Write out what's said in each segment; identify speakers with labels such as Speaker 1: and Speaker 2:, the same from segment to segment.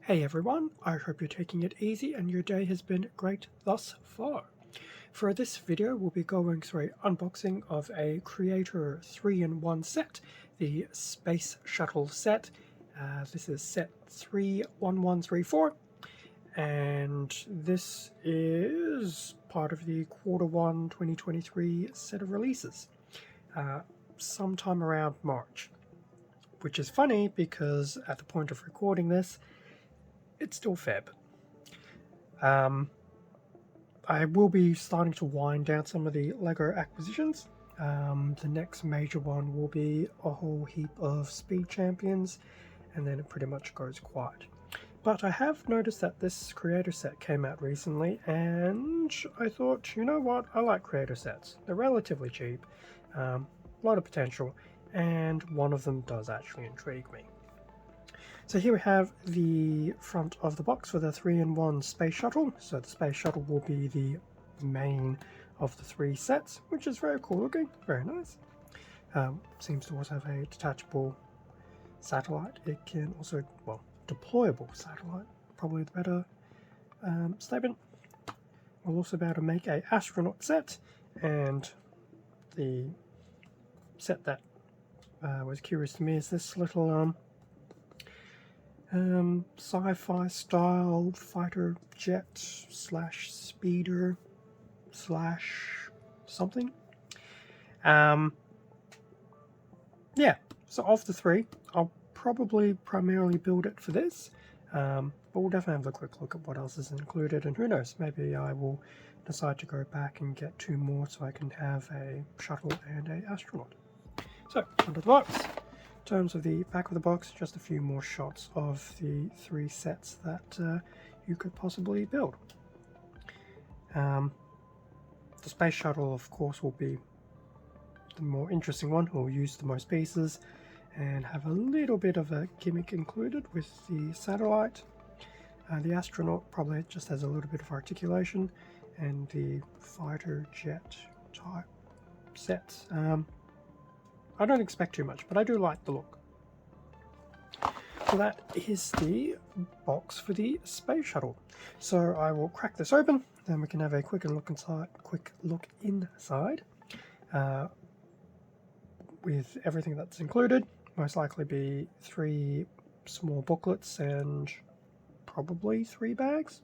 Speaker 1: Hey everyone, I hope you're taking it easy and your day has been great thus far. For this video, we'll be going through an unboxing of a Creator 3-in-1 set, the Space Shuttle set. This is set 31134, and this is part of the Q1 2023 set of releases, sometime around March. Which is funny because at the point of recording this, it's still Feb. I will be starting to wind down some of the LEGO acquisitions. The next major one will be a whole heap of Speed Champions, and then it pretty much goes quiet. But I have noticed that this Creator set came out recently, and I thought, you know what, I like Creator sets. They're relatively cheap, a lot of potential, and one of them does actually intrigue me. So here we have the front of the box for the 3-in-1 Space Shuttle. So the Space Shuttle will be the main of the three sets, which is very cool looking, very nice. Seems to also have a detachable satellite. It can also, well, deployable satellite, probably the better statement. We'll also be able to make a astronaut set, and the set that was curious to me is this little sci-fi style fighter jet slash speeder slash something. Yeah, so of the three, I'll probably primarily build it for this, but we'll definitely have a quick look at what else is included, and who knows, maybe I will decide to go back and get two more so I can have a shuttle and a astronaut. So, under the box. In terms of the back of the box, just a few more shots of the three sets that you could possibly build. The Space Shuttle, of course, will be the more interesting one. We'll use the most pieces and have a little bit of a gimmick included with the satellite. The astronaut probably just has a little bit of articulation, and the fighter jet type sets. I don't expect too much, but I do like the look. So that is the box for the Space Shuttle. So I will crack this open, then we can have a quick look inside. With everything that's included. Most likely be 3 small booklets and probably 3 bags.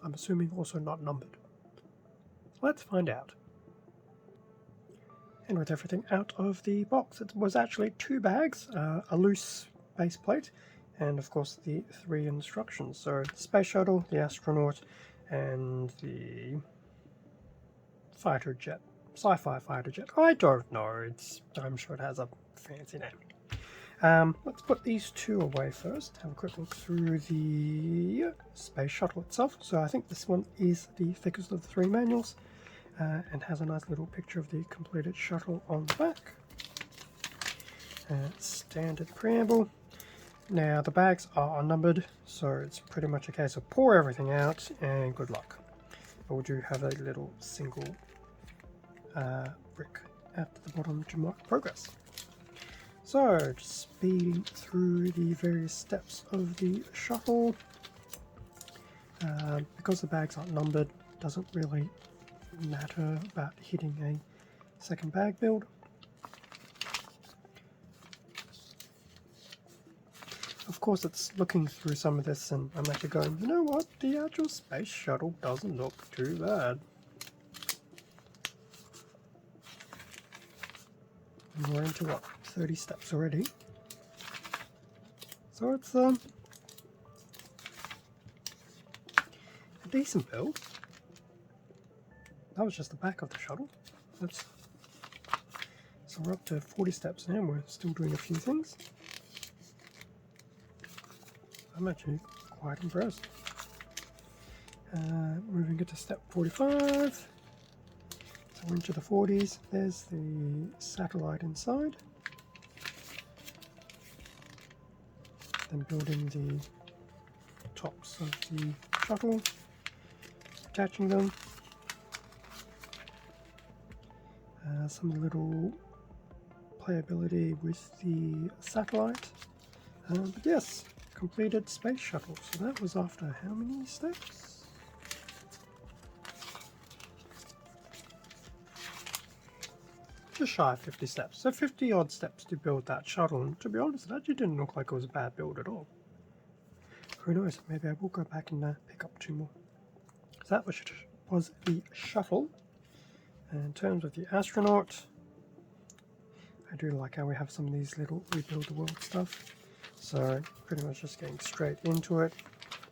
Speaker 1: I'm assuming also not numbered. Let's find out. And with everything out of the box, it was actually 2 bags, a loose base plate, and of course the 3 instructions. So the Space Shuttle, the astronaut, and the fighter jet, sci-fi fighter jet. I don't know, I'm sure it has a fancy name. Let's put these 2 away first, have a quick look through the Space Shuttle itself. So I think this one is the thickest of the 3 manuals. And has a nice little picture of the completed shuttle on the back. Standard preamble. Now the bags are unnumbered, so it's pretty much a case of pour everything out and good luck. But we do have a little single brick at the bottom to mark progress. So just speeding through the various steps of the shuttle. Because the bags aren't numbered, doesn't really matter about hitting a second bag build. Of course, it's looking through some of this and I'm actually going, you know what, the actual Space Shuttle doesn't look too bad. And we're into what, 30 steps already. So it's a decent build. That was just the back of the shuttle. So we're up to 40 steps now, and we're still doing a few things. I'm actually quite impressed. Moving it to step 45. So we're into the 40s. There's the satellite inside. Then building the tops of the shuttle, attaching them. Some little playability with the satellite. But yes, completed Space Shuttle. So that was after how many steps? Just shy of 50 steps. So 50 odd steps to build that shuttle, and to be honest, it actually didn't look like it was a bad build at all. Who knows, maybe I will go back and pick up 2 more. So that was the shuttle. And in terms of the astronaut, I do like how we have some of these little rebuild the world stuff. So pretty much just getting straight into it.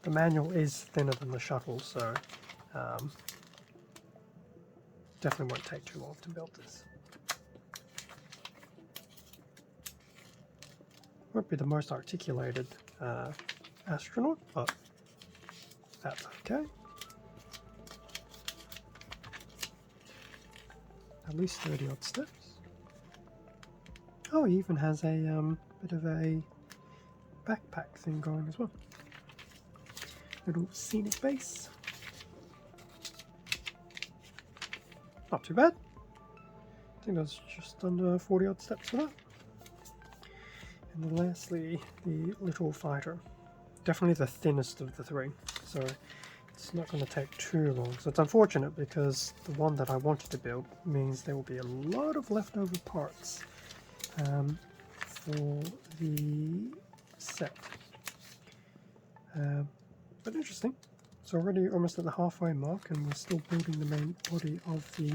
Speaker 1: The manual is thinner than the shuttle, so definitely won't take too long to build this. Won't be the most articulated astronaut, but that's okay. At least 30 odd steps. Oh, he even has a bit of a backpack thing going as well. Little scenic base. Not too bad. I think that's just under 40 odd steps for that. And then lastly, the little fighter. Definitely the thinnest of the 3, so it's not going to take too long. So it's unfortunate because the one that I wanted to build means there will be a lot of leftover parts for the set. But interesting. It's already almost at the halfway mark and we're still building the main body of the,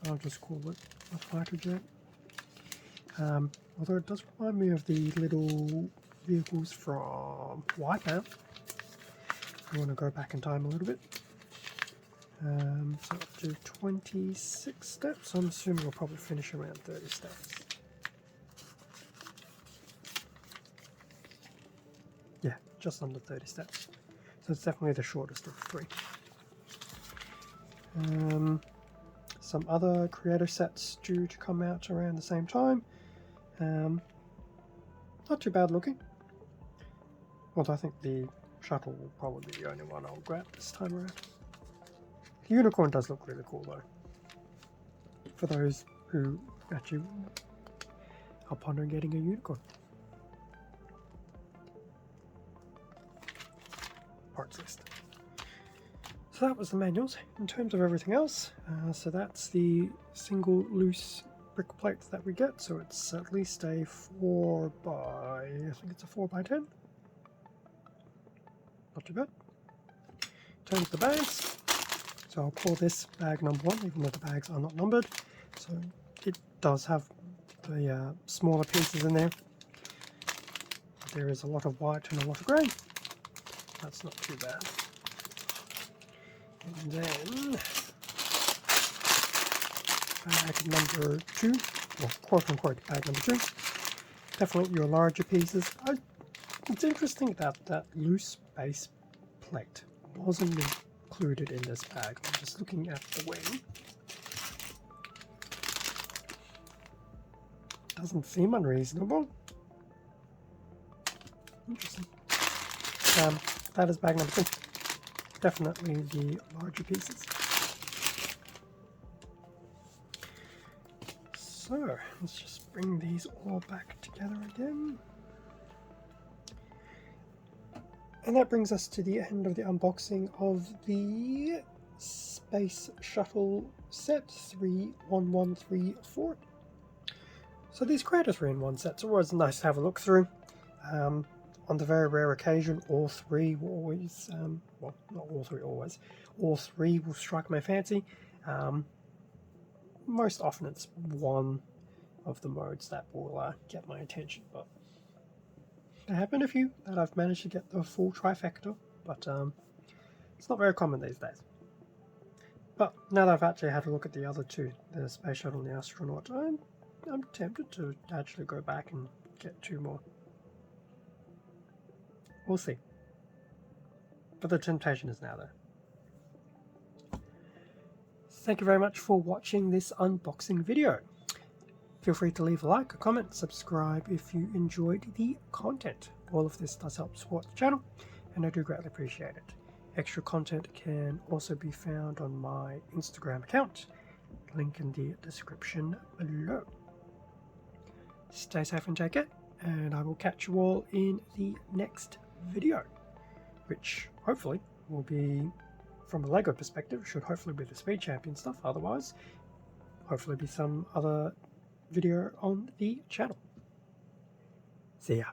Speaker 1: I'll just call it a fighter jet. Although it does remind me of the little vehicles from Wipeout. I want to go back in time a little bit. So up to 26 steps. I'm assuming we'll probably finish around 30 steps. Yeah, just under 30 steps. So it's definitely the shortest of the 3. Some other creator sets due to come out around the same time. Not too bad looking. Although I think the shuttle will probably be the only one I'll grab this time around. The unicorn does look really cool though. For those who actually are pondering getting a unicorn. Parts list. So that was the manuals. In terms of everything else, so that's the single loose brick plate that we get. So it's at least a 4 by, I think it's a 4 by 10. Not too bad. In terms of the bags, so I'll call this bag number 1, even though the bags are not numbered. So it does have the smaller pieces in there. There is a lot of white and a lot of grey. That's not too bad. And then bag number 2, well, quote unquote bag number 2. Definitely your larger pieces. It's interesting that that loose base plate wasn't included in this bag. I'm just looking at the wing. Doesn't seem unreasonable. Interesting. That is bag number 2. Definitely the larger pieces. So let's just bring these all back together again. And that brings us to the end of the unboxing of the Space Shuttle set 31134. So these creators were in one set, so it was nice to have a look through. On the very rare occasion, all 3 will always, well, not all 3 always, all 3 will strike my fancy. Most often it's one of the modes that will get my attention, but there have been a few that I've managed to get the full trifecta, but it's not very common these days. But now that I've actually had a look at the other 2, the Space Shuttle and the Astronaut, I'm tempted to actually go back and get 2 more. We'll see. But the temptation is now there. Thank you very much for watching this unboxing video. Feel free to leave a like, a comment, subscribe if you enjoyed the content. All of this does help support the channel, and I do greatly appreciate it. Extra content can also be found on my Instagram account, link in the description below. Stay safe and take care. and I will catch you all in the next video, which hopefully will be, from a LEGO perspective, should hopefully be the Speed Champion stuff. Otherwise, hopefully be some other video on the channel. See ya.